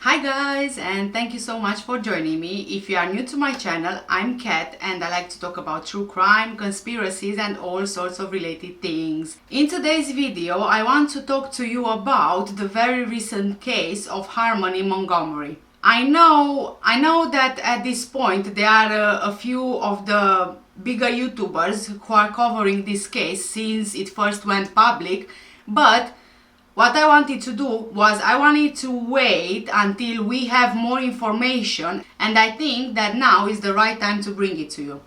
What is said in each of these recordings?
Hi guys, and thank you so much for joining me. If you are new to my channel, I'm Kat and I like to talk about true crime, conspiracies and all sorts of related things. In today's video, I want to talk to you about the very recent case of Harmony Montgomery. I know that at this point there are a few of the bigger YouTubers who are covering this case since it first went public, but what I wanted to do was I wanted to wait until we have more information, and I think that now is the right time to bring it to you.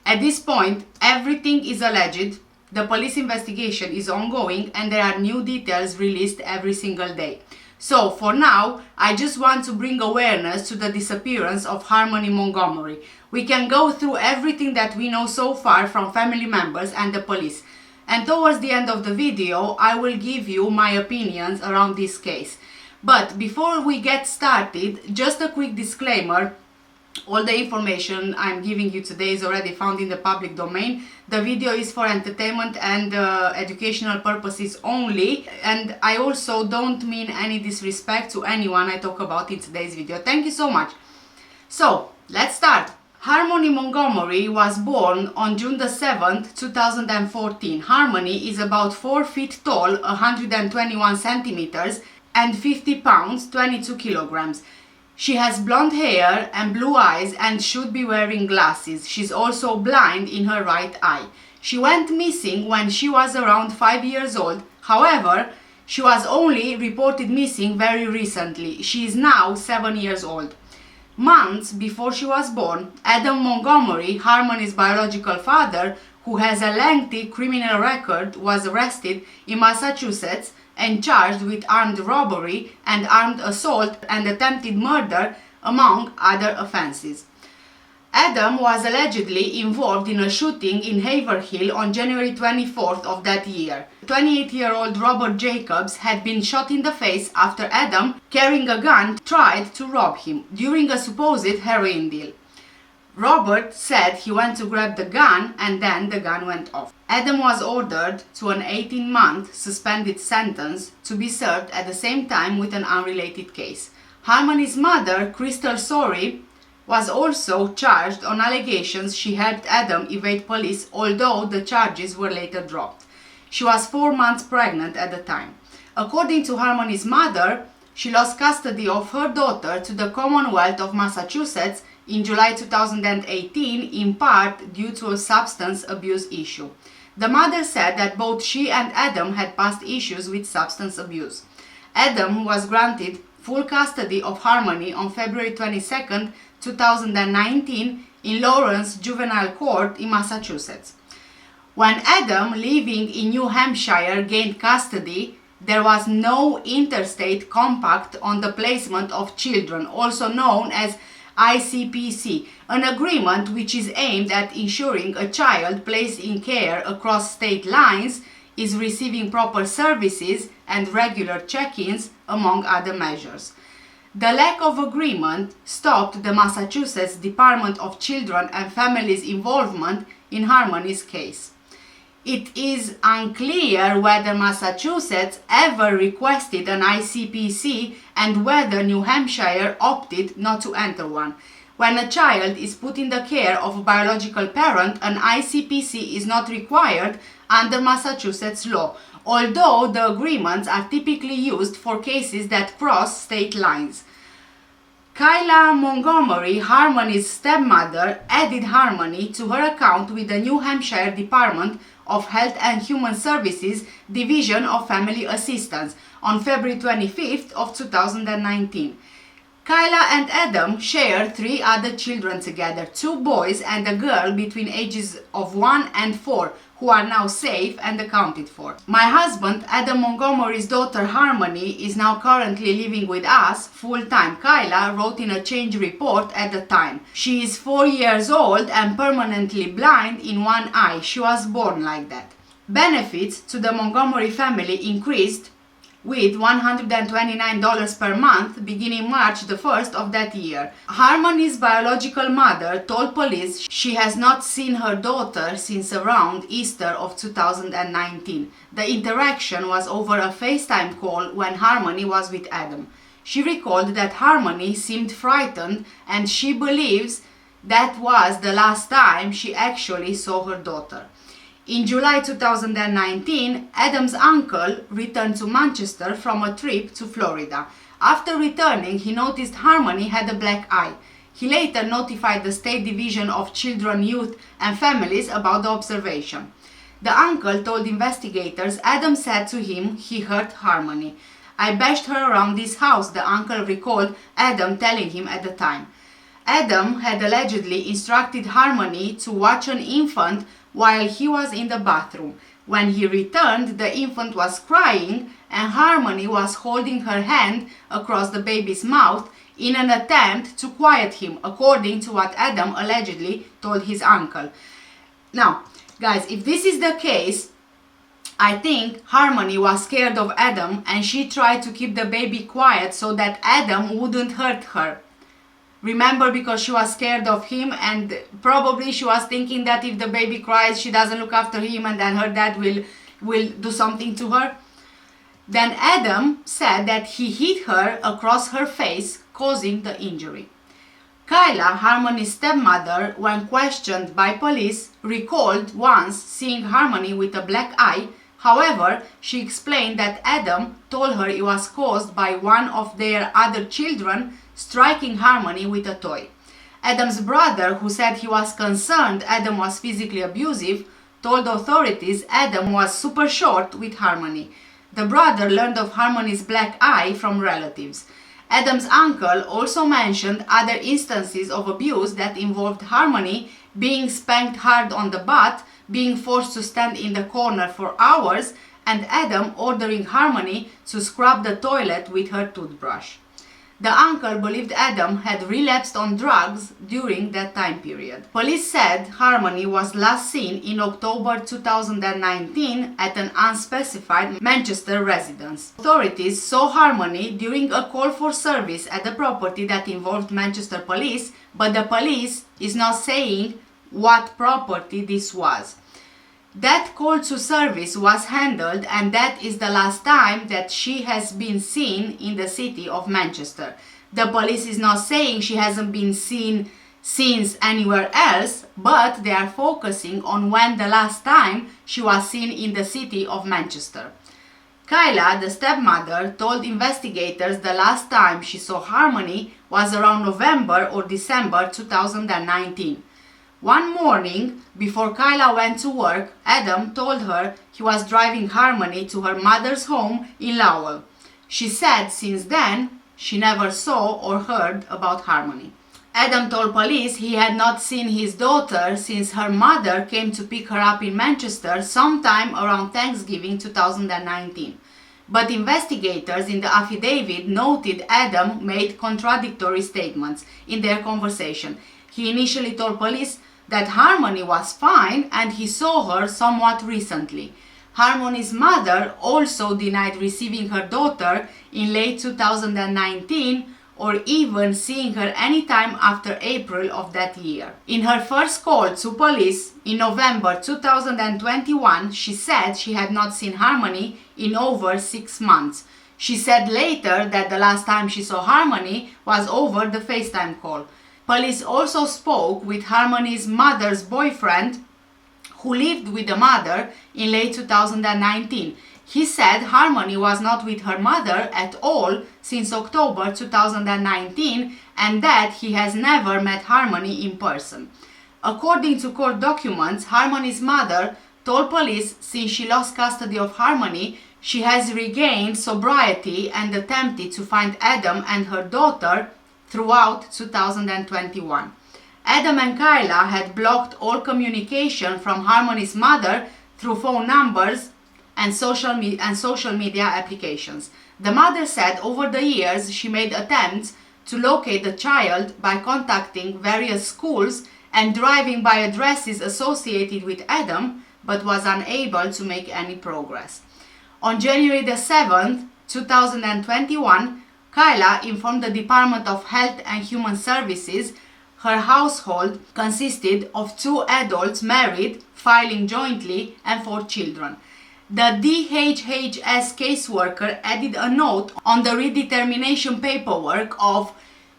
At this point, everything is alleged, the police investigation is ongoing, and there are new details released every single day. So for now, I just want to bring awareness to the disappearance of Harmony Montgomery. We can go through everything that we know so far from family members and the police. And towards the end of the video, I will give you my opinions around this case. But before we get started, just a quick disclaimer. All the information I'm giving you today is already found in the public domain. The video is for entertainment and educational purposes only. And I also don't mean any disrespect to anyone I talk about in today's video. Thank you so much. So, let's start. Harmony Montgomery was born on June the 7th, 2014. Harmony is about 4 feet tall, 121 centimeters, and 50 pounds, 22 kilograms. She has blonde hair and blue eyes and should be wearing glasses. She's also blind in her right eye. She went missing when she was around 5 years old. However, she was only reported missing very recently. She is now 7 years old. Months before she was born, Adam Montgomery, Harmony's biological father, who has a lengthy criminal record, was arrested in Massachusetts and charged with armed robbery and armed assault and attempted murder, among other offenses. Adam was allegedly involved in a shooting in Haverhill on January 24th of that year. 28-year-old Robert Jacobs had been shot in the face after Adam, carrying a gun, tried to rob him during a supposed heroin deal. Robert said he went to grab the gun and then the gun went off. Adam was ordered to an 18-month suspended sentence to be served at the same time with an unrelated case. Harmony's mother, Crystal Sorey, was also charged on allegations she helped Adam evade police, although the charges were later dropped. She was 4 months pregnant at the time. According to Harmony's mother, she lost custody of her daughter to the Commonwealth of Massachusetts in July 2018, in part due to a substance abuse issue. The mother said that both she and Adam had past issues with substance abuse. Adam was granted full custody of Harmony on February 22nd, 2019 in Lawrence Juvenile Court in Massachusetts. When Adam, living in New Hampshire, gained custody, there was no interstate compact on the placement of children, also known as ICPC, an agreement which is aimed at ensuring a child placed in care across state lines is receiving proper services and regular check-ins, among other measures. The lack of agreement stopped the Massachusetts Department of Children and Families' involvement in Harmony's case. It is unclear whether Massachusetts ever requested an ICPC and whether New Hampshire opted not to enter one. When a child is put in the care of a biological parent, an ICPC is not required under Massachusetts law, although the agreements are typically used for cases that cross state lines. Kyla Montgomery, Harmony's stepmother, added Harmony to her account with the New Hampshire Department of Health and Human Services Division of Family Assistance on February 25th of 2019. Kyla and Adam share 3 other children together, 2 boys and a girl between ages of 1 and 4, who are now safe and accounted for. My husband, Adam Montgomery's daughter Harmony, is now currently living with us full-time. Kyla wrote in a change report at the time. She is 4 years old and permanently blind in one eye. She was born like that. Benefits to the Montgomery family increased with $129 per month beginning March the 1st of that year. Harmony's biological mother told police she has not seen her daughter since around Easter of 2019. The interaction was over a FaceTime call when Harmony was with Adam. She recalled that Harmony seemed frightened and she believes that was the last time she actually saw her daughter. In July 2019, Adam's uncle returned to Manchester from a trip to Florida. After returning, he noticed Harmony had a black eye. He later notified the State Division of Children, Youth and Families about the observation. The uncle told investigators Adam said to him he hurt Harmony. "I bashed her around this house," the uncle recalled Adam telling him at the time. Adam had allegedly instructed Harmony to watch an infant while he was in the bathroom. When he returned, the infant was crying and Harmony was holding her hand across the baby's mouth in an attempt to quiet him, according to what Adam allegedly told his uncle. Now, guys, if this is the case, I think Harmony was scared of Adam and she tried to keep the baby quiet so that Adam wouldn't hurt her. Remember, because she was scared of him and probably she was thinking that if the baby cries, she doesn't look after him and then her dad will do something to her. Then Adam said that he hit her across her face, causing the injury. Kyla, Harmony's stepmother, when questioned by police, recalled once seeing Harmony with a black eye. However, she explained that Adam told her it was caused by one of their other children striking Harmony with a toy. Adam's brother, who said he was concerned Adam was physically abusive, told authorities Adam was super short with Harmony. The brother learned of Harmony's black eye from relatives. Adam's uncle also mentioned other instances of abuse that involved Harmony being spanked hard on the butt, being forced to stand in the corner for hours, and Adam ordering Harmony to scrub the toilet with her toothbrush. The uncle believed Adam had relapsed on drugs during that time period. Police said Harmony was last seen in October 2019 at an unspecified Manchester residence. Authorities saw Harmony during a call for service at the property that involved Manchester police, but the police is not saying what property this was. That call to service was handled and that is the last time that she has been seen in the city of Manchester. The police is not saying she hasn't been seen since anywhere else, but they are focusing on when the last time she was seen in the city of Manchester. Kyla, the stepmother, told investigators the last time she saw Harmony was around November or December 2019. One morning, before Kyla went to work, Adam told her he was driving Harmony to her mother's home in Lowell. She said since then, she never saw or heard about Harmony. Adam told police he had not seen his daughter since her mother came to pick her up in Manchester sometime around Thanksgiving 2019. But investigators in the affidavit noted Adam made contradictory statements in their conversation. He initially told police that Harmony was fine and he saw her somewhat recently. Harmony's mother also denied receiving her daughter in late 2019 or even seeing her anytime after April of that year. In her first call to police in November 2021, she said she had not seen Harmony in over 6 months. She said later that the last time she saw Harmony was over the FaceTime call. Police also spoke with Harmony's mother's boyfriend, who lived with the mother in late 2019. He said Harmony was not with her mother at all since October 2019 and that he has never met Harmony in person. According to court documents, Harmony's mother told police since she lost custody of Harmony, she has regained sobriety and attempted to find Adam and her daughter throughout 2021. Adam and Kyla had blocked all communication from Harmony's mother through phone numbers and social media applications. The mother said over the years she made attempts to locate the child by contacting various schools and driving by addresses associated with Adam, but was unable to make any progress. On January the 7th, 2021, Kyla informed the Department of Health and Human Services her household consisted of 2 adults married, filing jointly, and 4 children. The DHHS caseworker added a note on the redetermination paperwork of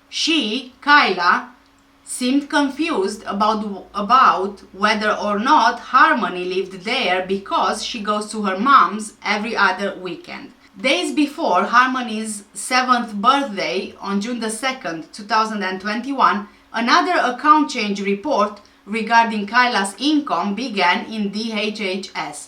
she, Kyla, seemed confused about whether or not Harmony lived there because she goes to her mom's every other weekend. Days before Harmony's 7th birthday, on June 2nd, 2021, another account change report regarding Kyla's income began in DHHS.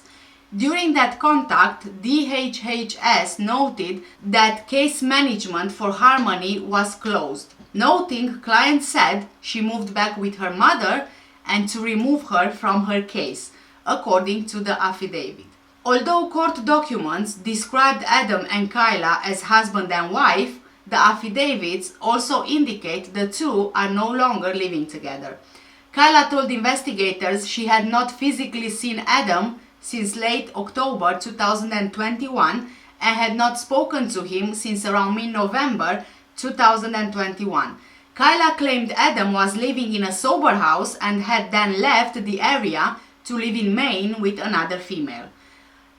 During that contact, DHHS noted that case management for Harmony was closed, noting client said she moved back with her mother and to remove her from her case, according to the affidavit. Although court documents described Adam and Kyla as husband and wife, the affidavits also indicate the two are no longer living together. Kyla told investigators she had not physically seen Adam since late October 2021 and had not spoken to him since around mid-November 2021. Kyla claimed Adam was living in a sober house and had then left the area to live in Maine with another female.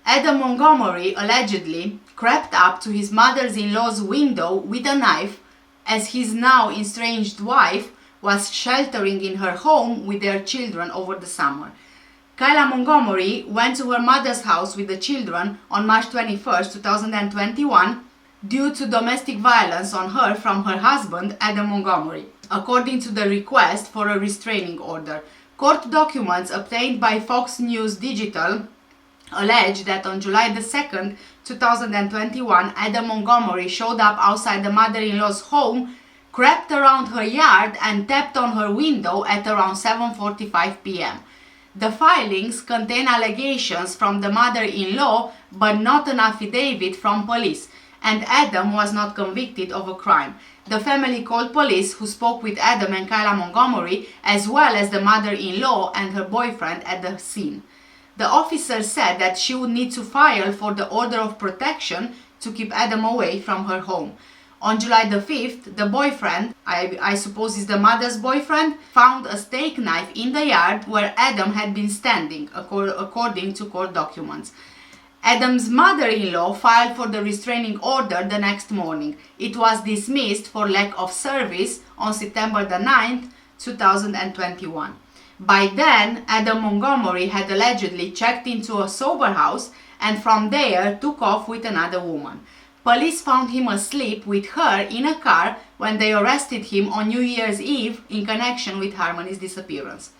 Adam Montgomery allegedly crept up to his mother-in-law's window with a knife as his now estranged wife was sheltering in her home with their children over the summer. Kyla Montgomery went to her mother's house with the children on March 21, 2021 due to domestic violence on her from her husband, Adam Montgomery, according to the request for a restraining order. Court documents obtained by Fox News Digital allege that on July 2, 2021, Adam Montgomery showed up outside the mother-in-law's home, crept around her yard and tapped on her window at around 7:45 p.m. The filings contain allegations from the mother-in-law but not an affidavit from police, and Adam was not convicted of a crime. The family called police, who spoke with Adam and Kyla Montgomery, as well as the mother-in-law and her boyfriend at the scene. The officer said that she would need to file for the order of protection to keep Adam away from her home. On July the 5th, the boyfriend, I suppose is the mother's boyfriend, found a steak knife in the yard where Adam had been standing, according to court documents. Adam's mother-in-law filed for the restraining order the next morning. It was dismissed for lack of service on September the 9th, 2021. By then, Adam Montgomery had allegedly checked into a sober house and from there took off with another woman. Police found him asleep with her in a car when they arrested him on New Year's Eve in connection with Harmony's disappearance.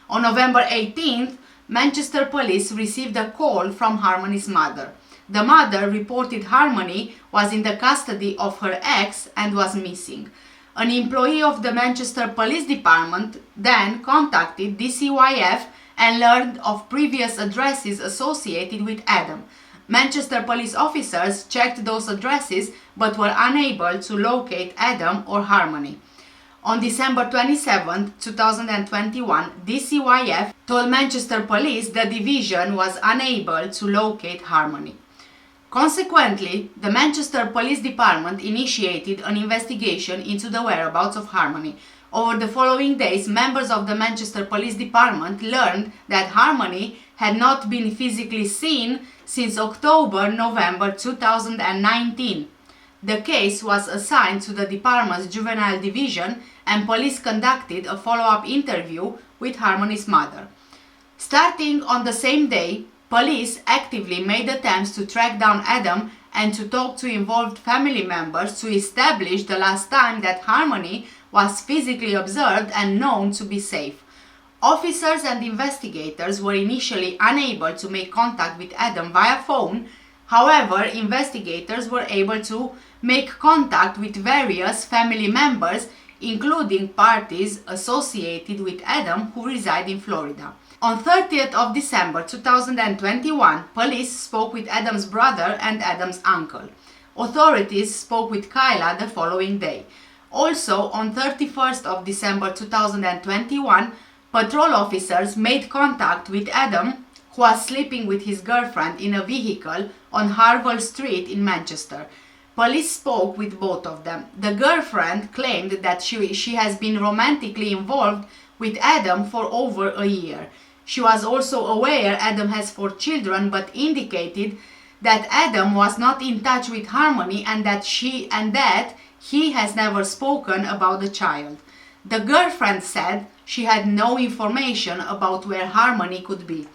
On November 18th, Manchester police received a call from Harmony's mother. The mother reported Harmony was in the custody of her ex and was missing. An employee of the Manchester Police Department then contacted DCYF and learned of previous addresses associated with Adam. Manchester police officers checked those addresses but were unable to locate Adam or Harmony. On December 27, 2021, DCYF told Manchester Police the division was unable to locate Harmony. Consequently, the Manchester Police Department initiated an investigation into the whereabouts of Harmony. Over the following days, members of the Manchester Police Department learned that Harmony had not been physically seen since October-November 2019. The case was assigned to the department's juvenile division and police conducted a follow-up interview with Harmony's mother. Starting on the same day, police actively made attempts to track down Adam and to talk to involved family members to establish the last time that Harmony was physically observed and known to be safe. Officers and investigators were initially unable to make contact with Adam via phone. However, investigators were able to make contact with various family members, including parties associated with Adam who reside in Florida. On 30th of December 2021, police spoke with Adam's brother and Adam's uncle. Authorities spoke with Kyla the following day. Also, on 31st of December 2021, patrol officers made contact with Adam, who was sleeping with his girlfriend in a vehicle on Harville Street in Manchester. Police spoke with both of them. The girlfriend claimed that she has been romantically involved with Adam for over a year. She was also aware Adam has 4 children, but indicated that Adam was not in touch with Harmony and that he has never spoken about the child. The girlfriend said she had no information about where Harmony could be.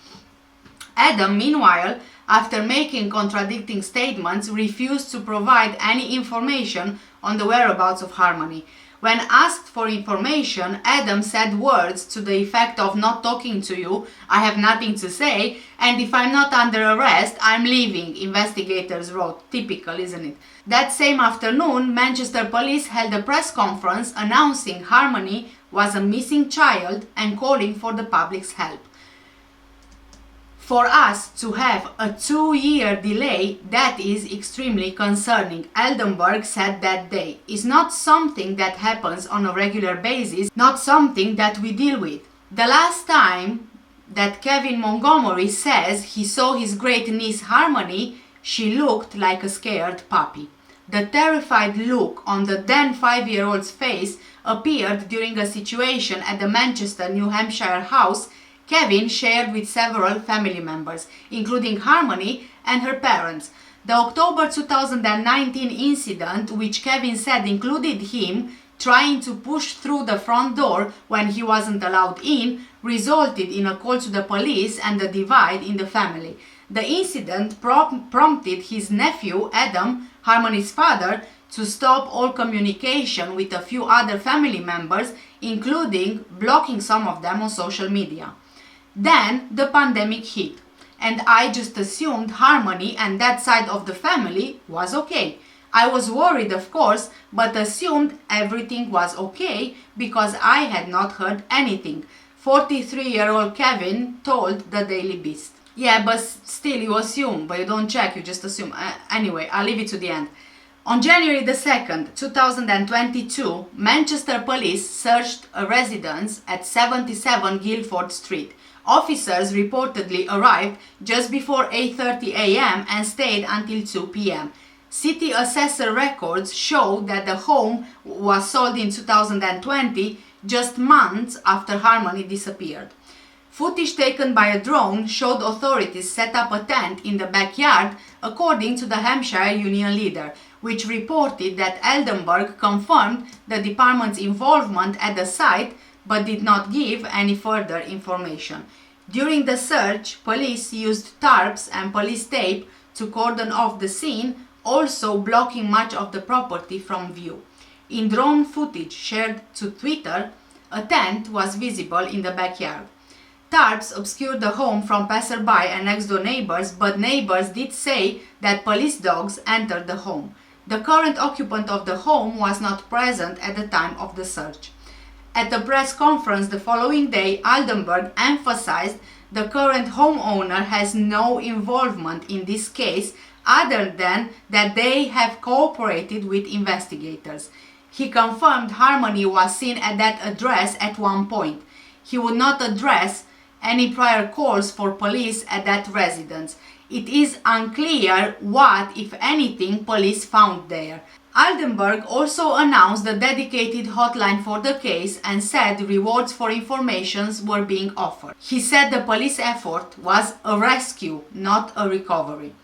Adam, meanwhile, after making contradicting statements, refused to provide any information on the whereabouts of Harmony. When asked for information, Adam said words to the effect of "not talking to you, I have nothing to say, and if I'm not under arrest, I'm leaving," investigators wrote. Typical, isn't it? That same afternoon, Manchester police held a press conference announcing Harmony was a missing child and calling for the public's help. For us to have a 2-year delay, that is extremely concerning, Eldenberg said that day. It's not something that happens on a regular basis, not something that we deal with. The last time that Kevin Montgomery says he saw his great niece Harmony, she looked like a scared puppy. The terrified look on the then 5-year-old's face appeared during a situation at the Manchester, New Hampshire house Kevin shared with several family members, including Harmony and her parents. The October 2019 incident, which Kevin said included him trying to push through the front door when he wasn't allowed in, resulted in a call to the police and a divide in the family. The incident prompted his nephew, Adam, Harmony's father, to stop all communication with a few other family members, including blocking some of them on social media. Then the pandemic hit, and I just assumed Harmony and that side of the family was okay. I was worried, of course, but assumed everything was okay because I had not heard anything, 43-year-old Kevin told the Daily Beast. Yeah, but still you assume, but you don't check, you just assume. Anyway, I'll leave it to the end. On January the 2nd, 2022, Manchester police searched a residence at 77 Guildford Street. Officers reportedly arrived just before 8:30 a.m. and stayed until 2 p.m. City assessor records show that the home was sold in 2020, just months after Harmony disappeared. Footage taken by a drone showed authorities set up a tent in the backyard, according to the Hampshire Union leader, which reported that Eldenberg confirmed the department's involvement at the site but did not give any further information. During the search, police used tarps and police tape to cordon off the scene, also blocking much of the property from view. In drone footage shared to Twitter, a tent was visible in the backyard. Tarps obscured the home from passerby and next-door neighbors, but neighbors did say that police dogs entered the home. The current occupant of the home was not present at the time of the search. At a press conference the following day, Eldenberg emphasized the current homeowner has no involvement in this case other than that they have cooperated with investigators. He confirmed Harmony was seen at that address at one point. He would not address any prior calls for police at that residence. It is unclear what, if anything, police found there. Eldenberg also announced a dedicated hotline for the case and said rewards for information were being offered. He said the police effort was a rescue, not a recovery.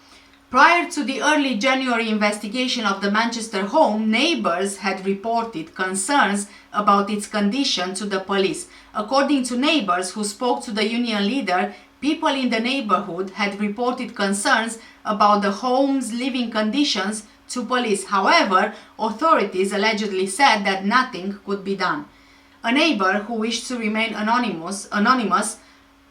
Prior to the early January investigation of the Manchester home, neighbors had reported concerns about its condition to the police. According to neighbors who spoke to the union leader, people in the neighborhood had reported concerns about the home's living conditions to police. However, authorities allegedly said that nothing could be done. A neighbor who wished to remain anonymous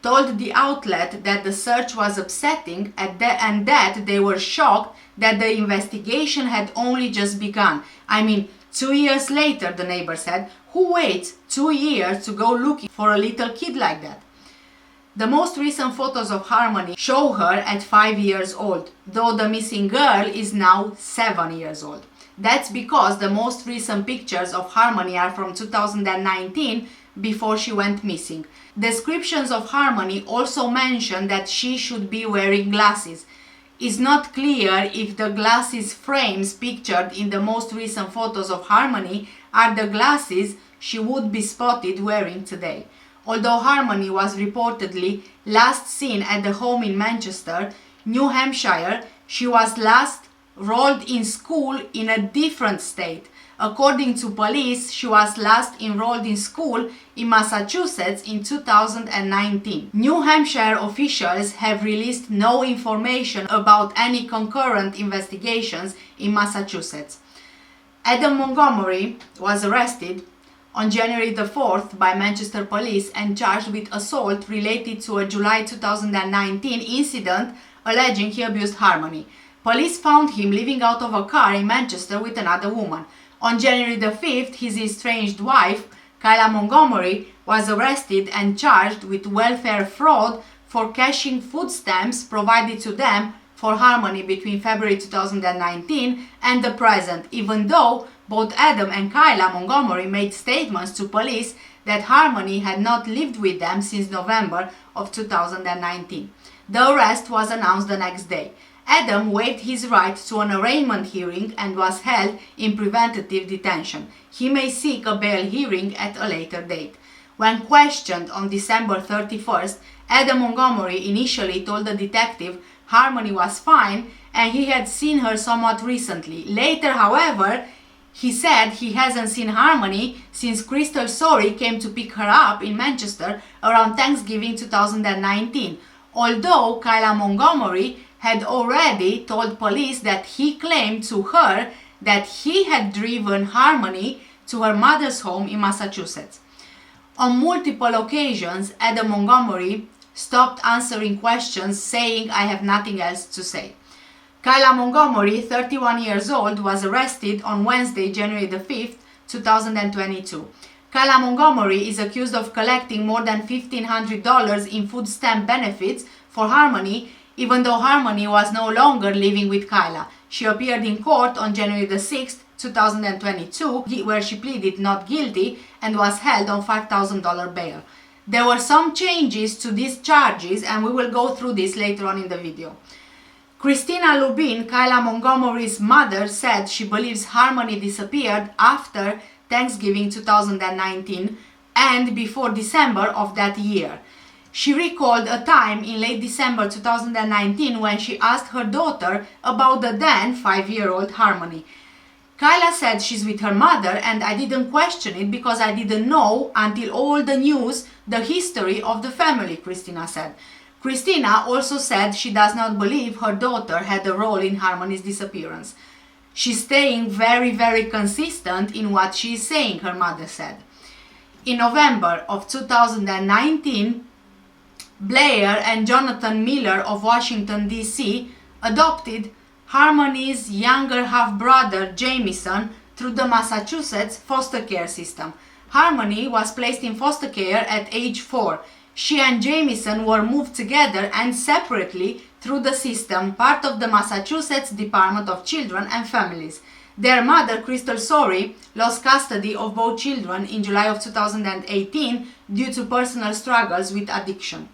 told the outlet that the search was upsetting and that they were shocked that the investigation had only just begun. 2 years later, the neighbor said, who waits 2 years to go looking for a little kid like that? The most recent photos of Harmony show her at 5 years old, though the missing girl is now 7 years old. That's because the most recent pictures of Harmony are from 2019, before she went missing. Descriptions of Harmony also mention that she should be wearing glasses. It's not clear if the glasses frames pictured in the most recent photos of Harmony are the glasses she would be spotted wearing today. Although Harmony was reportedly last seen at the home in Manchester, New Hampshire, she was last enrolled in school in a different state. According to police, she was last enrolled in school in Massachusetts in 2019. New Hampshire officials have released no information about any concurrent investigations in Massachusetts. Adam Montgomery was arrested on January the 4th by Manchester police and charged with assault related to a July 2019 incident alleging he abused Harmony. Police found him living out of a car in Manchester with another woman. On January the 5th, his estranged wife, Kyla Montgomery, was arrested and charged with welfare fraud for cashing food stamps provided to them for Harmony between February 2019 and the present, even though both Adam and Kyla Montgomery made statements to police that Harmony had not lived with them since November of 2019. The arrest was announced the next day. Adam waived his right to an arraignment hearing and was held in preventative detention. He may seek a bail hearing at a later date. When questioned on December 31st, Adam Montgomery initially told the detective Harmony was fine and he had seen her somewhat recently. Later, however, he said he hasn't seen Harmony since Crystal Sorey came to pick her up in Manchester around Thanksgiving 2019. Although Kyla Montgomery had already told police that he claimed to her that he had driven Harmony to her mother's home in Massachusetts. On multiple occasions, Adam Montgomery stopped answering questions, saying, "I have nothing else to say." Kyla Montgomery, 31 years old, was arrested on Wednesday, January the 5th, 2022. Kyla Montgomery is accused of collecting more than $1,500 in food stamp benefits for Harmony, even though Harmony was no longer living with Kyla. She appeared in court on January the 6th, 2022, where she pleaded not guilty and was held on $5,000 bail. There were some changes to these charges and we will go through this later on in the video. Christina Lubin, Kyla Montgomery's mother, said she believes Harmony disappeared after Thanksgiving 2019 and before December of that year. She recalled a time in late December 2019 when she asked her daughter about the then 5-year-old Harmony. Kyla said she's with her mother and I didn't question it because I didn't know until all the news, the history of the family, Christina said. Christina also said she does not believe her daughter had a role in Harmony's disappearance. She's staying very consistent in what she is saying, her mother said. In November of 2019, Blair and Jonathan Miller of Washington, D.C. adopted Harmony's younger half-brother Jamison through the Massachusetts foster care system. Harmony was placed in foster care at age 4. She and Jamison were moved together and separately through the system, part of the Massachusetts Department of Children and Families. Their mother, Crystal Sorey, lost custody of both children in July of 2018 due to personal struggles with addiction.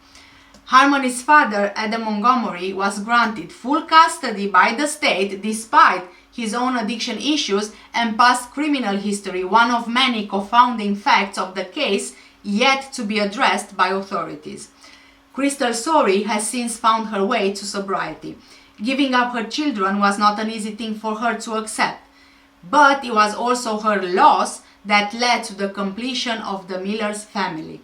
Harmony's father, Adam Montgomery, was granted full custody by the state despite his own addiction issues and past criminal history, one of many confounding facts of the case yet to be addressed by authorities. Crystal Sorey has since found her way to sobriety. Giving up her children was not an easy thing for her to accept, but it was also her loss that led to the completion of the Miller's family.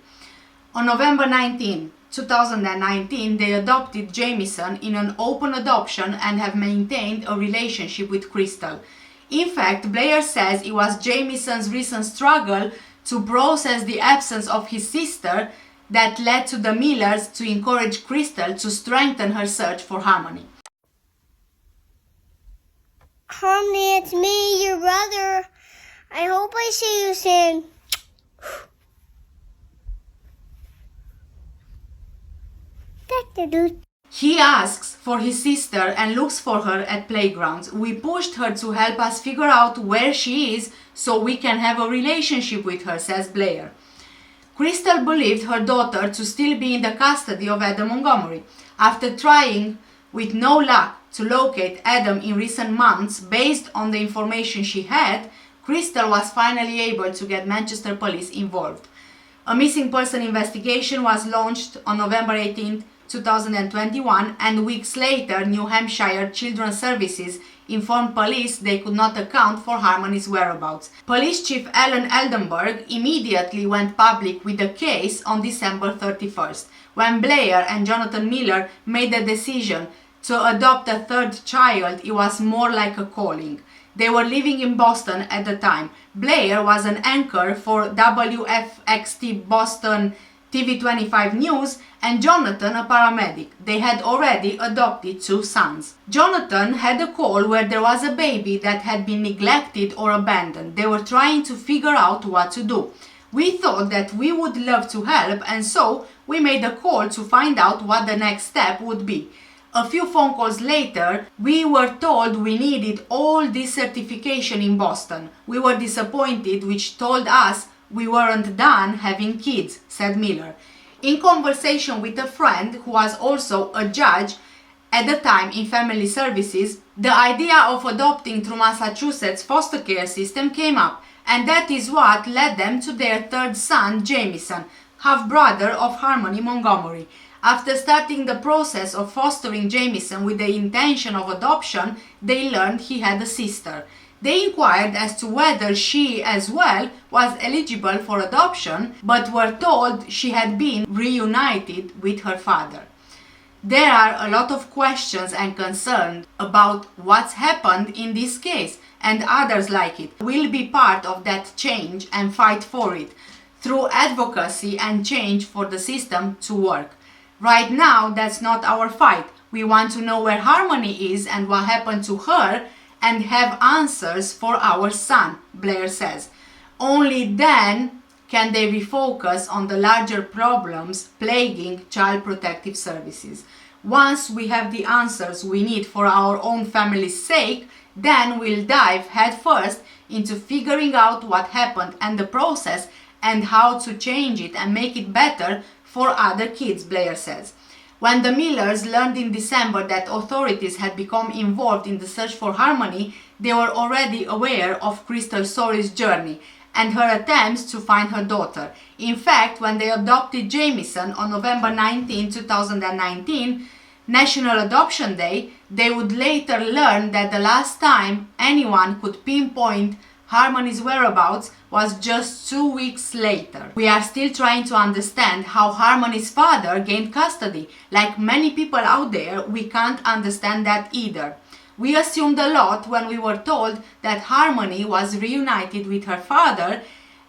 On November 19, 2019, they adopted Jamison in an open adoption and have maintained a relationship with Crystal. In fact, Blair says it was Jamison's recent struggle to process the absence of his sister that led to the Millers to encourage Crystal to strengthen her search for Harmony. Harmony, it's me, your brother. I hope I see you soon. He asks for his sister and looks for her at playgrounds. We pushed her to help us figure out where she is so we can have a relationship with her, says Blair. Crystal believed her daughter to still be in the custody of Adam Montgomery. After trying with no luck to locate Adam in recent months based on the information she had, Crystal was finally able to get Manchester police involved. A missing person investigation was launched on November 18, 2021, and weeks later, New Hampshire Children's Services informed police they could not account for Harmony's whereabouts. Police Chief Alan Eldenberg immediately went public with the case on December 31st, when Blair and Jonathan Miller made the decision to adopt a third child. It was more like a calling. They were living in Boston at the time. Blair was an anchor for WFXT Boston TV25 News and Jonathan a paramedic. They had already adopted 2 sons. Jonathan had a call where there was a baby that had been neglected or abandoned. They were trying to figure out what to do. We thought that we would love to help, and so we made a call to find out what the next step would be. A few phone calls later, we were told we needed all this certification in Boston. We were disappointed, which told us we weren't done having kids, said Miller. In conversation with a friend who was also a judge at the time in family services, the idea of adopting through Massachusetts foster care system came up, and that is what led them to their third son, Jamison, half-brother of Harmony Montgomery. After starting the process of fostering Jamison with the intention of adoption, they learned he had a sister. They inquired as to whether she as well was eligible for adoption, but were told she had been reunited with her father. There are a lot of questions and concerns about what's happened in this case, and others like it will be part of that change and fight for it through advocacy and change for the system to work. Right now, that's not our fight. We want to know where Harmony is and what happened to her and have answers for our son, Blair says. Only then can they refocus on the larger problems plaguing Child Protective Services. Once we have the answers we need for our own family's sake, then we'll dive headfirst into figuring out what happened and the process and how to change it and make it better for other kids, Blair says. When the Millers learned in December that authorities had become involved in the search for Harmony, they were already aware of Crystal Sorry's journey and her attempts to find her daughter. In fact, when they adopted Jamison on November 19, 2019, National Adoption Day, they would later learn that the last time anyone could pinpoint Harmony's whereabouts was just 2 weeks later. We are still trying to understand how Harmony's father gained custody. Like many people out there, we can't understand that either. We assumed a lot when we were told that Harmony was reunited with her father,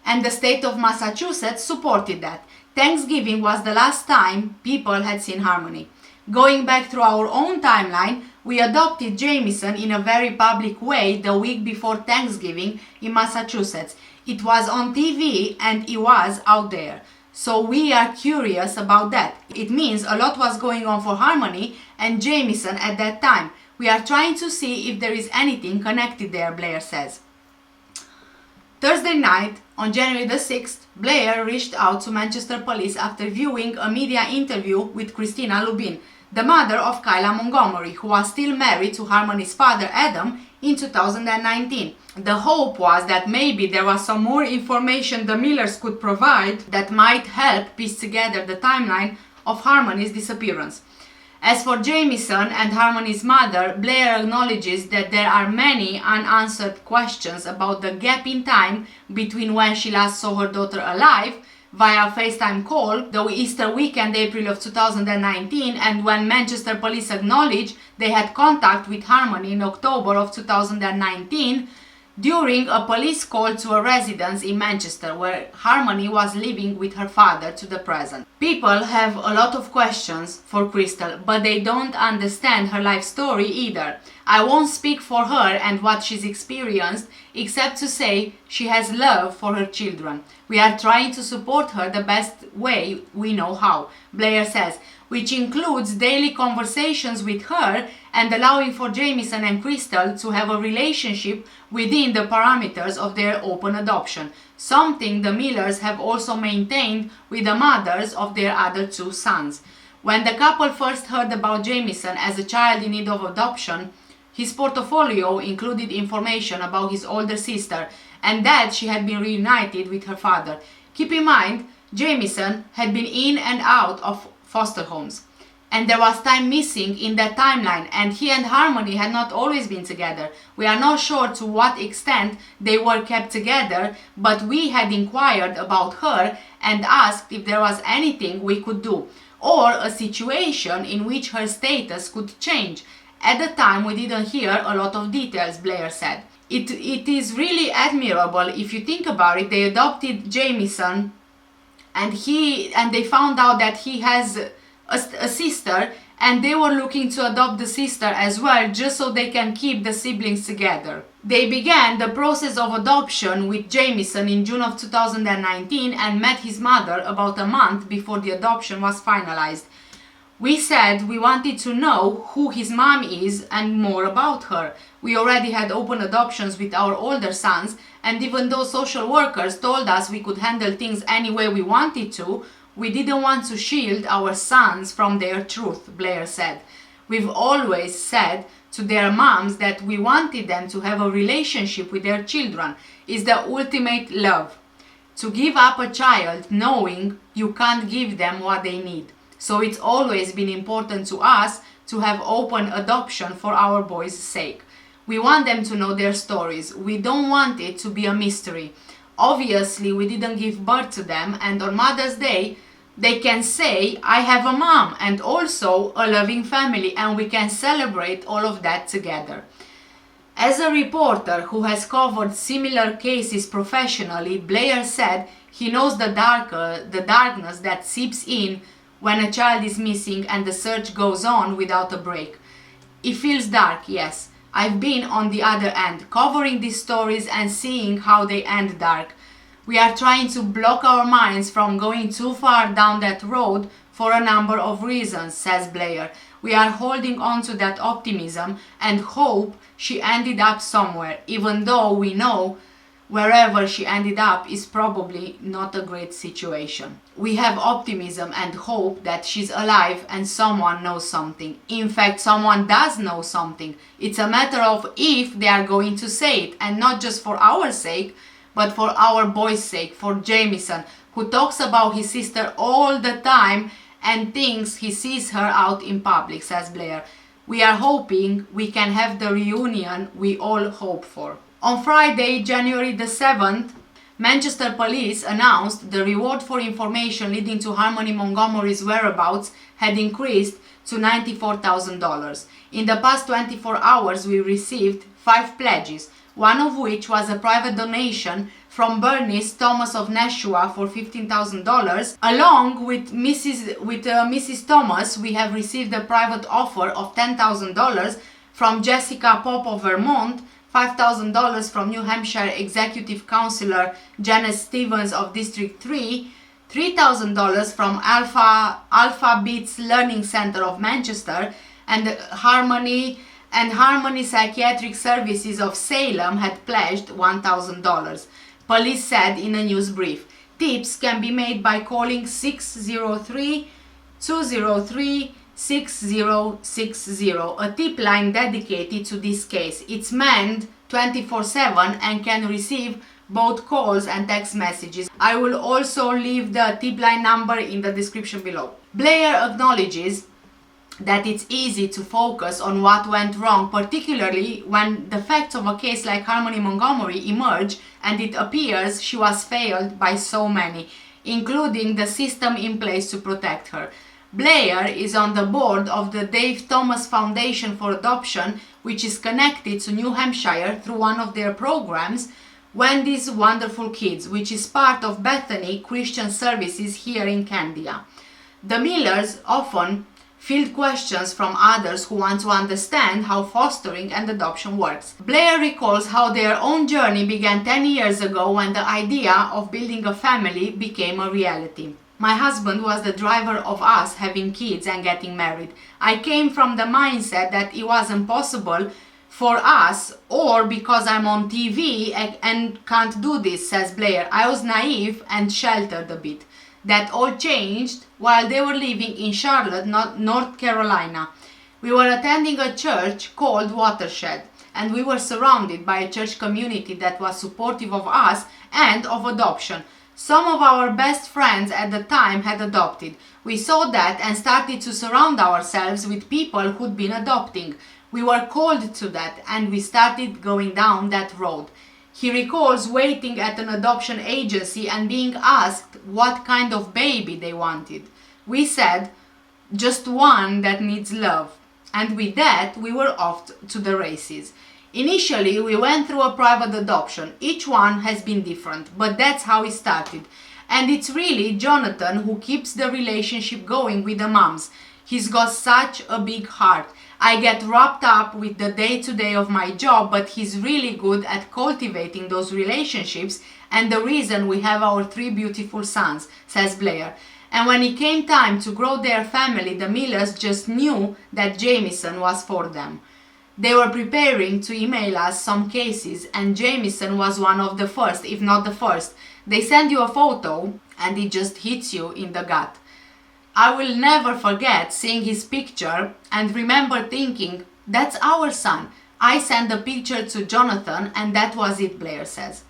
and the state of Massachusetts supported that. Thanksgiving was the last time people had seen Harmony. Going back through our own timeline, we adopted Jamison in a very public way the week before Thanksgiving in Massachusetts. It was on TV and it was out there. So we are curious about that. It means a lot was going on for Harmony and Jamison at that time. We are trying to see if there is anything connected there, Blair says. Thursday night, on January the 6th, Blair reached out to Manchester police after viewing a media interview with Christina Lubin, the mother of Kyla Montgomery, who was still married to Harmony's father Adam in 2019. The hope was that maybe there was some more information the Millers could provide that might help piece together the timeline of Harmony's disappearance. As for Jamison and Harmony's mother, Blair acknowledges that there are many unanswered questions about the gap in time between when she last saw her daughter alive via FaceTime call, the Easter weekend, April of 2019, and when Manchester police acknowledged they had contact with Harmony in October of 2019 during a police call to a residence in Manchester where Harmony was living with her father to the present. People have a lot of questions for Crystal, but they don't understand her life story either. I won't speak for her and what she's experienced, except to say she has love for her children. We are trying to support her the best way we know how, Blair says, which includes daily conversations with her and allowing for Jamison and Crystal to have a relationship within the parameters of their open adoption, something the Millers have also maintained with the mothers of their other 2 sons. When the couple first heard about Jamison as a child in need of adoption, his portfolio included information about his older sister and that she had been reunited with her father. Keep in mind, Jamison had been in and out of foster homes, and there was time missing in that timeline, and he and Harmony had not always been together. We are not sure to what extent they were kept together, but we had inquired about her and asked if there was anything we could do, or a situation in which her status could change. At the time, we didn't hear a lot of details, Blair said. It is really admirable if you think about it. They adopted Jamison, and they found out that he has a sister, and they were looking to adopt the sister as well, just so they can keep the siblings together. They began the process of adoption with Jamison in June of 2019 and met his mother about a month before the adoption was finalized. We said we wanted to know who his mom is and more about her. We already had open adoptions with our older sons, and even though social workers told us we could handle things any way we wanted to, we didn't want to shield our sons from their truth, Blair said. We've always said to their moms that we wanted them to have a relationship with their children. It's the ultimate love. To give up a child knowing you can't give them what they need. So it's always been important to us to have open adoption for our boys' sake. We want them to know their stories. We don't want it to be a mystery. Obviously, we didn't give birth to them, and on Mother's Day, they can say, I have a mom and also a loving family, and we can celebrate all of that together. As a reporter who has covered similar cases professionally, Blair said he knows the darkness that seeps in when a child is missing and the search goes on without a break. It feels dark, yes. I've been on the other end, covering these stories and seeing how they end dark. We are trying to block our minds from going too far down that road for a number of reasons, says Blair. We are holding on to that optimism and hope she ended up somewhere, even though we know wherever she ended up is probably not a great situation. We have optimism and hope that she's alive and someone knows something. In fact, someone does know something. It's a matter of if they are going to say it, and not just for our sake, but for our boy's sake, for Jamison, who talks about his sister all the time and thinks he sees her out in public, says Blair. We are hoping we can have the reunion we all hope for. On Friday, January the 7th, Manchester police announced the reward for information leading to Harmony Montgomery's whereabouts had increased to $94,000. In the past 24 hours, we received 5 pledges, one of which was a private donation from Bernice Thomas of Nashua for $15,000. Along with Mrs. Thomas, we have received a private offer of $10,000 from Jessica Pop of Vermont, $5,000 from New Hampshire Executive Councillor Janice Stevens of District 3, $3,000 from Alpha Beats Learning Center of Manchester, and Harmony Psychiatric Services of Salem had pledged $1,000. Police said in a news brief. Tips can be made by calling 603-203-6060, a tip line dedicated to this case. It's manned 24/7 and can receive both calls and text messages. I will also leave the tip line number in the description below. Blair acknowledges that it's easy to focus on what went wrong, particularly when the facts of a case like Harmony Montgomery emerge and it appears she was failed by so many, including the system in place to protect her. Blair is on the board of the Dave Thomas Foundation for Adoption, which is connected to New Hampshire through one of their programs, Wendy's Wonderful Kids, which is part of Bethany Christian Services here in Candia. The Millers often field questions from others who want to understand how fostering and adoption works. Blair recalls how their own journey began 10 years ago when the idea of building a family became a reality. My husband was the driver of us having kids and getting married. I came from the mindset that it wasn't possible for us, or because I'm on TV and can't do this, says Blair. I was naive and sheltered a bit. That all changed while they were living in Charlotte, North Carolina. We were attending a church called Watershed, and we were surrounded by a church community that was supportive of us and of adoption. Some of our best friends at the time had adopted. We saw that and started to surround ourselves with people who'd been adopting. We were called to that and we started going down that road. He recalls waiting at an adoption agency and being asked what kind of baby they wanted. We said, just one that needs love. And with that, we were off to the races. Initially, we went through a private adoption. Each one has been different, but that's how it started. And it's really Jonathan who keeps the relationship going with the moms. He's got such a big heart. I get wrapped up with the day-to-day of my job, but he's really good at cultivating those relationships and the reason we have our 3 beautiful sons, says Blair. And when it came time to grow their family, the Millers just knew that Jamison was for them. They were preparing to email us some cases and Jamison was one of the first, if not the first. They send you a photo and it just hits you in the gut. I will never forget seeing his picture and remember thinking, that's our son. I sent the picture to Jonathan and that was it, Blair says.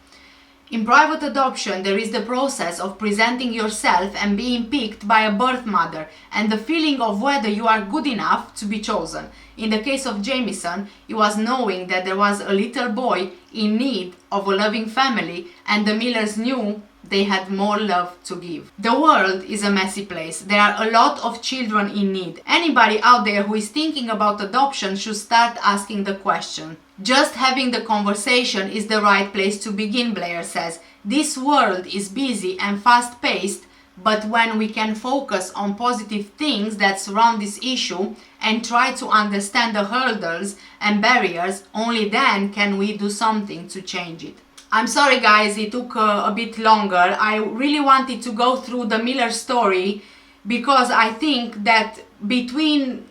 In private adoption, there is the process of presenting yourself and being picked by a birth mother and the feeling of whether you are good enough to be chosen. In the case of Jamison, it was knowing that there was a little boy in need of a loving family and the Millers knew they had more love to give. The world is a messy place. There are a lot of children in need. Anybody out there who is thinking about adoption should start asking the question. Just having the conversation is the right place to begin, Blair says. This world is busy and fast-paced, but when we can focus on positive things that surround this issue and try to understand the hurdles and barriers, only then can we do something to change it. I'm sorry guys, it took a bit longer. I really wanted to go through the Miller story because I think that between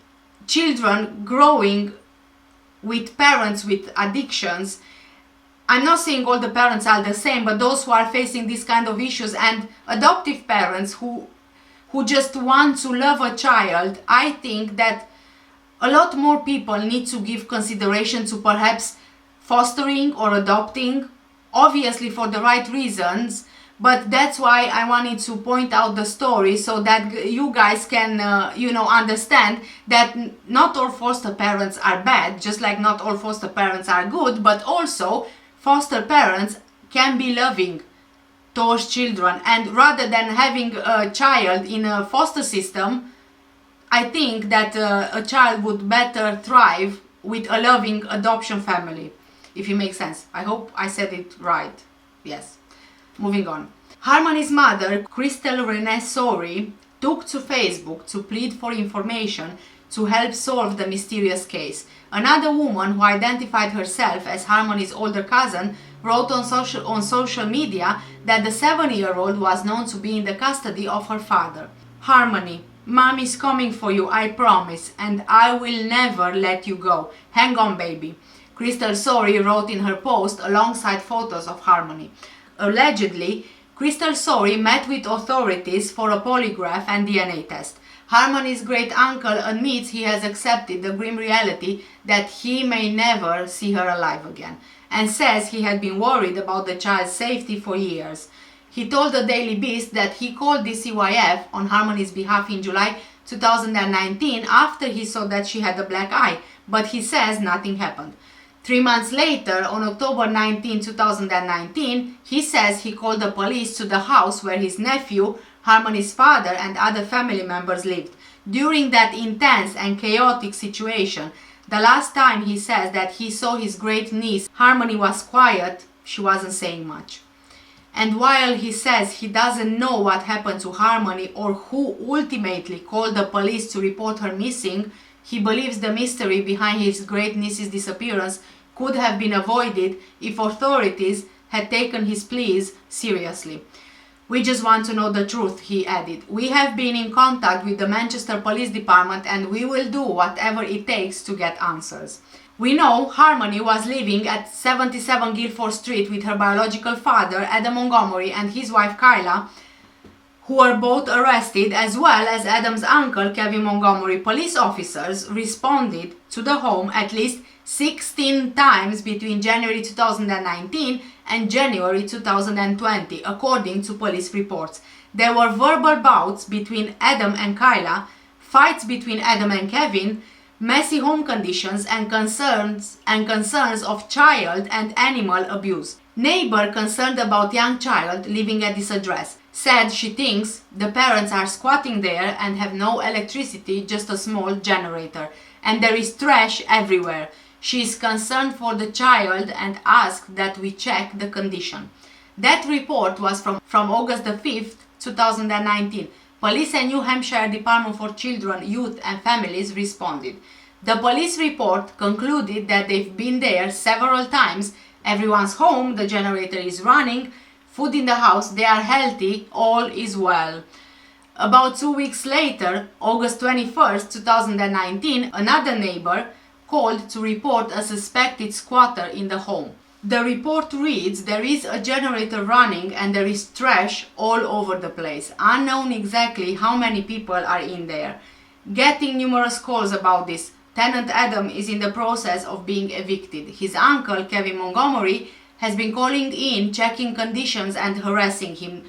children growing with parents with addictions, I'm not saying all the parents are the same, but those who are facing these kind of issues and adoptive parents who just want to love a child, I think that a lot more people need to give consideration to perhaps fostering or adopting, obviously for the right reasons, but that's why I wanted to point out the story so that you guys can, understand that not all foster parents are bad, just like not all foster parents are good, but also foster parents can be loving towards children. And rather than having a child in a foster system, I think that a child would better thrive with a loving adoption family. If it makes sense. I hope I said it right. Yes. Moving on. Harmony's mother, Crystal Renee Sorey, took to Facebook to plead for information to help solve the mysterious case. Another woman who identified herself as Harmony's older cousin wrote on social media that the 7-year-old was known to be in the custody of her father. Harmony, Mom is coming for you, I promise, and I will never let you go. Hang on, baby. Crystal Sorey wrote in her post alongside photos of Harmony. Allegedly, Crystal Sorey met with authorities for a polygraph and DNA test. Harmony's great uncle admits he has accepted the grim reality that he may never see her alive again, and says he had been worried about the child's safety for years. He told the Daily Beast that he called DCYF on Harmony's behalf in July 2019 after he saw that she had a black eye, but he says nothing happened. 3 months later, on October 19, 2019, he says he called the police to the house where his nephew, Harmony's father, and other family members lived. During that intense and chaotic situation, the last time he says that he saw his great niece, Harmony was quiet, she wasn't saying much. And while he says he doesn't know what happened to Harmony or who ultimately called the police to report her missing, he believes the mystery behind his great niece's disappearance could have been avoided if authorities had taken his pleas seriously. We just want to know the truth, he added. We have been in contact with the Manchester Police Department and we will do whatever it takes to get answers. We know Harmony was living at 77 Guilford Street with her biological father, Adam Montgomery, and his wife Kyla, who were both arrested, as well as Adam's uncle, Kevin Montgomery. Police officers responded to the home at least 16 times between January 2019 and January 2020, according to police reports. There were verbal bouts between Adam and Kyla, fights between Adam and Kevin, messy home conditions and concerns of child and animal abuse. Neighbor concerned about young child living at this address said she thinks the parents are squatting there and have no electricity, just a small generator, and there is trash everywhere. She is concerned for the child and asked that we check the condition. That report was from August the 5th, 2019. Police and New Hampshire Department for Children, Youth and Families responded. The police report concluded that they've been there several times. Everyone's home, the generator is running, food in the house, they are healthy, all is well. About 2 weeks later, August 21st, 2019, another neighbor called to report a suspected squatter in the home. The report reads, there is a generator running and there is trash all over the place. Unknown exactly how many people are in there. Getting numerous calls about this. Tenant Adam is in the process of being evicted. His uncle, Kevin Montgomery, has been calling in, checking conditions and harassing him.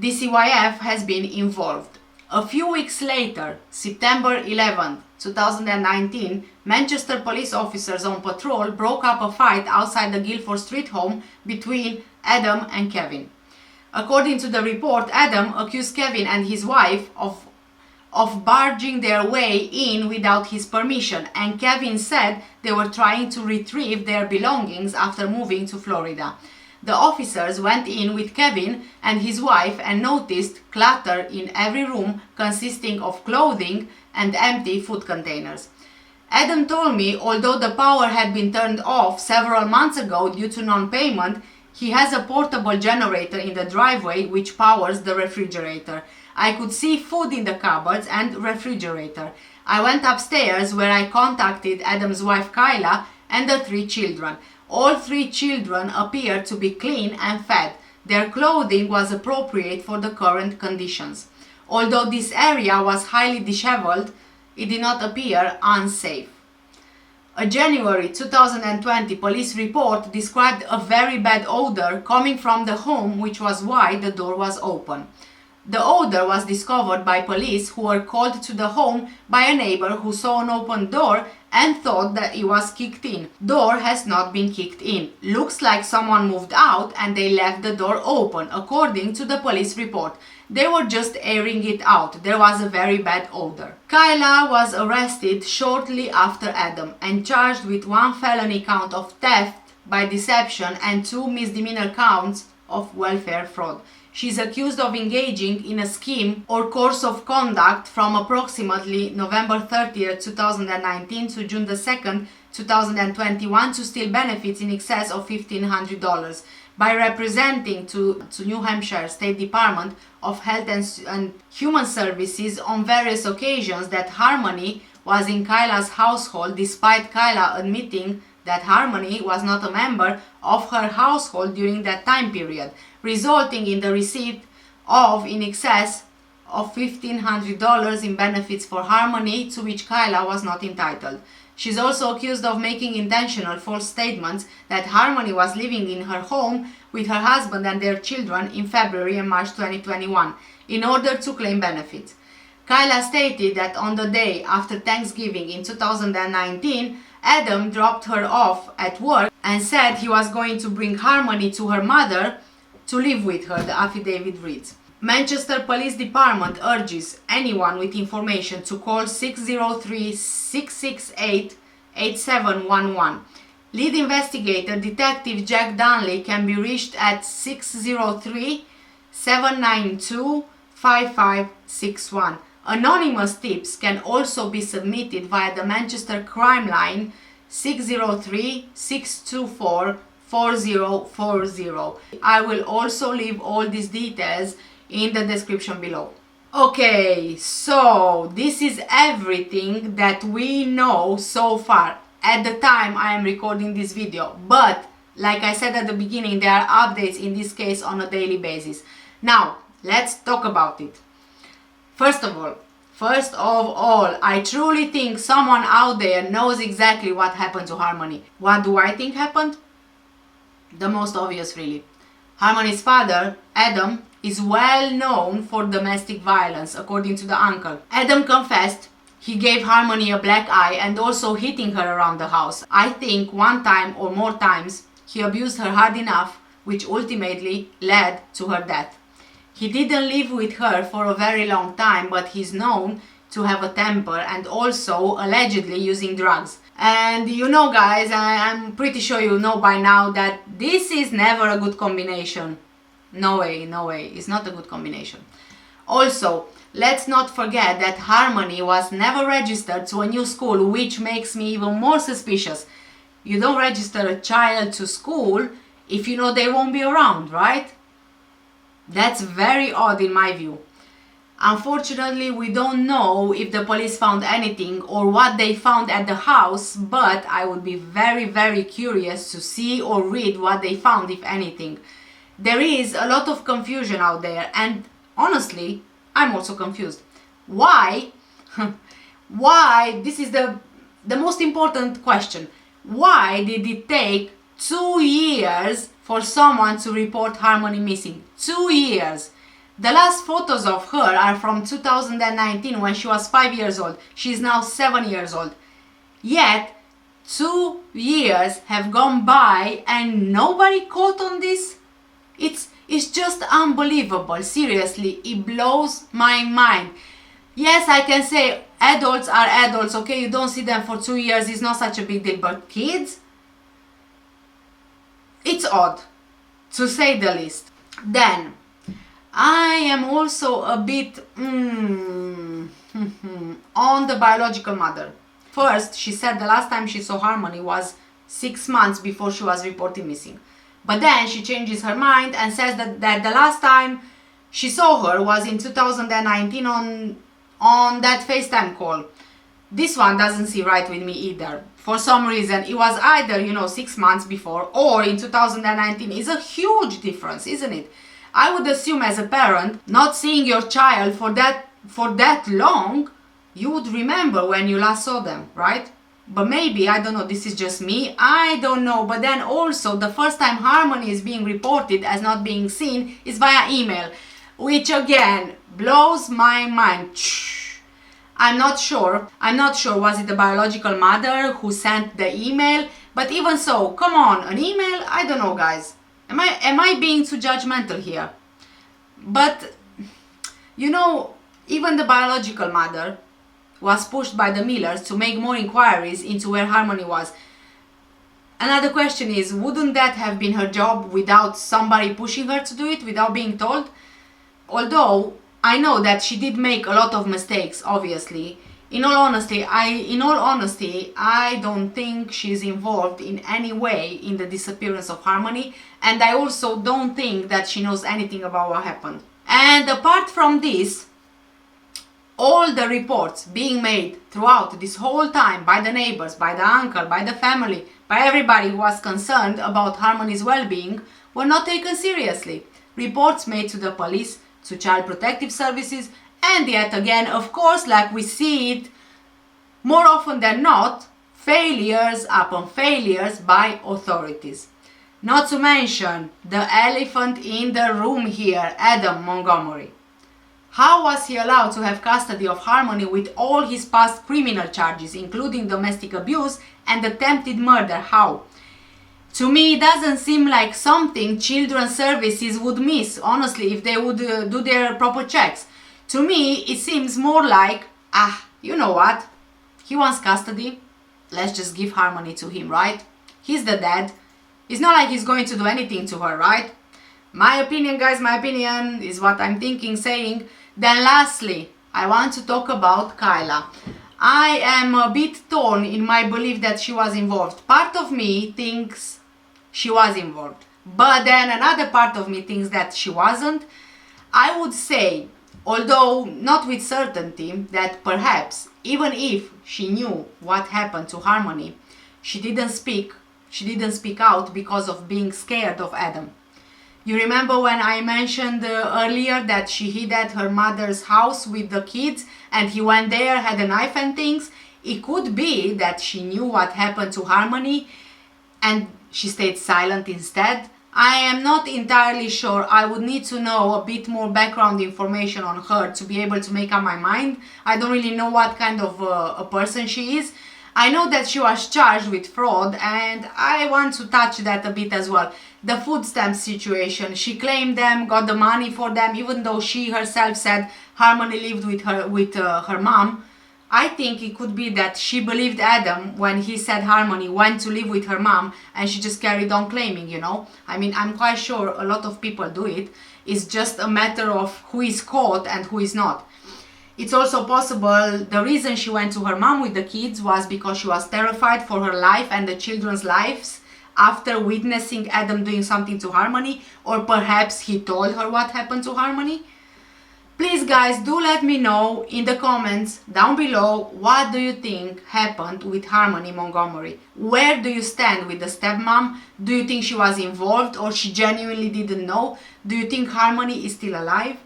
DCYF has been involved. A few weeks later, September 11, 2019, Manchester police officers on patrol broke up a fight outside the Guildford Street home between Adam and Kevin. According to the report, Adam accused Kevin and his wife of barging their way in without his permission, and Kevin said they were trying to retrieve their belongings after moving to Florida. The officers went in with Kevin and his wife and noticed clutter in every room consisting of clothing and empty food containers. Adam told me although the power had been turned off several months ago due to non-payment, he has a portable generator in the driveway which powers the refrigerator. I could see food in the cupboards and refrigerator. I went upstairs where I contacted Adam's wife Kyla and the 3 children. All 3 children appeared to be clean and fed. Their clothing was appropriate for the current conditions. Although this area was highly disheveled, it did not appear unsafe. A January 2020 police report described a very bad odor coming from the home, which was why the door was open. The odor was discovered by police who were called to the home by a neighbor who saw an open door and thought that it was kicked in. Door has not been kicked in. Looks like someone moved out and they left the door open, according to the police report. They were just airing it out. There was a very bad odor. Kyla was arrested shortly after Adam and charged with 1 felony count of theft by deception and 2 misdemeanor counts of welfare fraud. She is accused of engaging in a scheme or course of conduct from approximately November 30th, 2019 to June 2nd, 2021 to steal benefits in excess of $1,500 by representing to New Hampshire State Department of Health and Human Services on various occasions that Harmony was in Kyla's household, despite Kyla admitting that Harmony was not a member of her household during that time period, resulting in the receipt of in excess of $1,500 in benefits for Harmony, to which Kyla was not entitled. She is also accused of making intentional false statements that Harmony was living in her home with her husband and their children in February and March 2021 in order to claim benefits. Kyla stated that on the day after Thanksgiving in 2019, Adam dropped her off at work and said he was going to bring Harmony to her mother to live with her, the affidavit reads. Manchester Police Department urges anyone with information to call 603-668-8711. Lead investigator Detective Jack Dunleavy can be reached at 603-792-5561. Anonymous tips can also be submitted via the Manchester Crimeline 603-624-4040. I will also leave all these details in the description below. Okay, so this is everything that we know so far at the time I am recording this video, but like I said at the beginning, there are updates in this case on a daily basis. Now let's talk about it. First of all, I truly think someone out there knows exactly what happened to Harmony. What do I think happened? The most obvious, really. Harmony's father, Adam, is well known for domestic violence, according to the uncle. Adam confessed he gave Harmony a black eye and also hitting her around the house. I think one time or more times he abused her hard enough, which ultimately led to her death. He didn't live with her for a very long time, but he's known to have a temper and also allegedly using drugs. And you know, guys, I'm pretty sure you know by now that this is never a good combination. No way, no way, it's not a good combination. Also, let's not forget that Harmony was never registered to a new school, which makes me even more suspicious. You don't register a child to school if you know they won't be around, right? That's very odd in my view. Unfortunately, we don't know if the police found anything or what they found at the house, but I would be very, very curious to see or read what they found, if anything. There is a lot of confusion out there, and honestly, I'm also confused. Why? Why? This is the most important question. Why did it take 2 years for someone to report Harmony missing? 2 years. The last photos of her are from 2019 when she was 5 years old. She is now 7 years old. Yet, 2 years have gone by and nobody caught on this? It's just unbelievable. Seriously, it blows my mind. Yes, I can say adults are adults, okay? You don't see them for 2 years, it's not such a big deal. But kids? It's odd, to say the least. Then, I am also a bit on the biological mother. First, she said the last time she saw Harmony was 6 months before she was reported missing. But then she changes her mind and says that the last time she saw her was in 2019 on that FaceTime call. This one doesn't seem right with me either. For some reason, it was either, 6 months before or in 2019. It's a huge difference, isn't it? I would assume as a parent, not seeing your child for that long, you would remember when you last saw them, right? But maybe, I don't know, this is just me, I don't know. But then also, the first time Harmony is being reported as not being seen is via email, which again blows my mind. I'm not sure was it the biological mother who sent the email, but even so, come on, an email? I don't know, guys. Am I being too judgmental here? But, even the biological mother was pushed by the Millers to make more inquiries into where Harmony was. Another question is, wouldn't that have been her job without somebody pushing her to do it, without being told? Although, I know that she did make a lot of mistakes, obviously. In all honesty, I don't think she's involved in any way in the disappearance of Harmony, and I also don't think that she knows anything about what happened. And apart from this, all the reports being made throughout this whole time by the neighbors, by the uncle, by the family, by everybody who was concerned about Harmony's well-being were not taken seriously. Reports made to the police, to Child Protective Services, and yet again, of course, like we see it more often than not, failures upon failures by authorities. Not to mention the elephant in the room here, Adam Montgomery. How was he allowed to have custody of Harmony with all his past criminal charges, including domestic abuse and attempted murder? How? To me, it doesn't seem like something Children's Services would miss, honestly, if they would do their proper checks. To me, it seems more like, you know what? He wants custody. Let's just give Harmony to him, right? He's the dad. It's not like he's going to do anything to her, right? My opinion, guys, my opinion is what I'm thinking, saying. Then lastly, I want to talk about Kyla. I am a bit torn in my belief that she was involved. Part of me thinks she was involved, but then another part of me thinks that she wasn't. I would say, although not with certainty, that perhaps even if she knew what happened to Harmony, she didn't speak out because of being scared of Adam. You remember when I mentioned earlier that she hid at her mother's house with the kids and he went there, had a knife and things? It could be that she knew what happened to Harmony and she stayed silent instead? I am not entirely sure. I would need to know a bit more background information on her to be able to make up my mind. I don't really know what kind of a person she is. I know that she was charged with fraud, and I want to touch that a bit as well. The food stamp situation, she claimed them, got the money for them, even though she herself said Harmony lived with her mom. I think it could be that she believed Adam when he said Harmony went to live with her mom, and she just carried on claiming, you know. I mean, I'm quite sure a lot of people do it. It's just a matter of who is caught and who is not. It's also possible the reason she went to her mom with the kids was because she was terrified for her life and the children's lives after witnessing Adam doing something to Harmony, or perhaps he told her what happened to Harmony. Please guys, do let me know in the comments down below, what do you think happened with Harmony Montgomery? Where do you stand with the stepmom? Do you think she was involved or she genuinely didn't know? Do you think Harmony is still alive?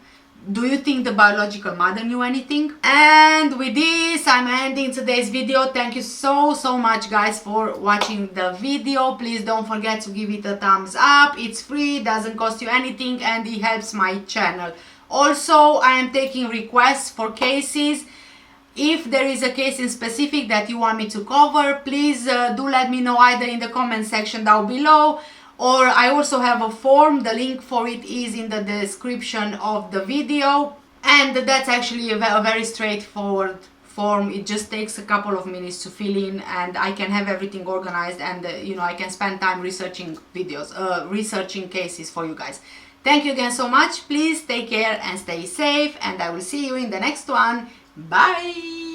Do you think the biological mother knew anything? And with this, I'm ending today's video. Thank you so much guys for watching the video. Please don't forget to give it a thumbs up. It's free, doesn't cost you anything, and it helps my channel. Also, I am taking requests for cases. If there is a case in specific that you want me to cover, please do let me know either in the comment section down below, or I also have a form. The link for it is in the description of the video, and that's actually a very straightforward form. It just takes a couple of minutes to fill in, and I can have everything organized, and you know, I can spend time researching videos, researching cases for you guys. Thank you again so much. Please take care and stay safe, and I will see you in the next one. Bye!